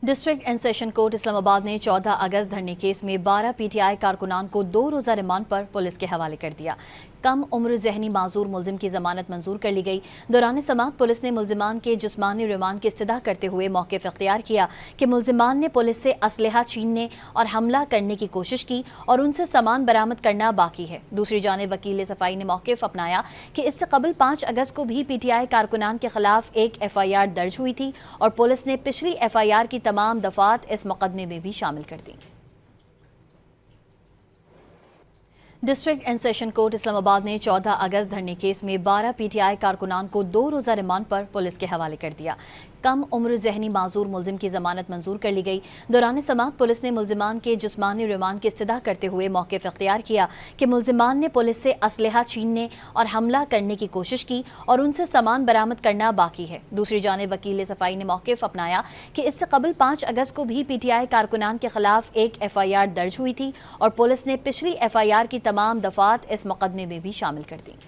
District and session court Islamabad ने 14 अगस्त धरने case में 12 पीटीआई कारकुनान को 2 रोज़ा रिमांड पर पुलिस के हवाले कर दिया। कम उम्र जहनी माजूर मुलजिम की जमानत मंजूर कर ली गई। दौरान समाअत पुलिस ने मुलजिमान के जिस्मानी रिमांड की इस्तदा करते हुए मौक़िफ़ इख्तियार किया कि मुलजिमान ने पुलिस से असलहा छीनने और हमला करने की कोशिश की और उनसे सामान बरामद करना बाकी है। दूसरी जानिब वकील सफ़ाई ने मौक़िफ़ अपनाया कि इससे कबल 5 अगस्त को भी पीटीआई कारकुनान के खिलाफ एक FIR दर्ज हुई थी और पुलिस ने पिछली FIR की तमाम दफात इस मुकदमे में भी शामिल कर दी। District and session court Islamabad ने 14 अगस्त धरने केस में 12 पीटीआई कारकुनान को 2 रोज़ा रिमांड पर पुलिस के हवाले कर दिया। कम उम्र जहनी माजूर मुलजिम की जमानत मंजूर कर ली गई। दौरान समाअत पुलिस ने मुलजिमान के जिस्मानी रिमांड की इस्तदा करते हुए मौक़िफ़ इख्तियार किया कि मुलजिमान ने पुलिस से असलहा छीनने और हमला करने की कोशिश की और उनसे सामान बरामद करना बाकी है। दूसरी जानिब वकील सफ़ाई ने मौक़िफ़ अपनाया कि इससे कबल 5 अगस्त को भी पीटीआई कारकुनान के खिलाफ एक FIR दर्ज हुई थी और पुलिस ने पिछली FIR की तमाम दफात इस मुकदमे में भी शामिल कर दी।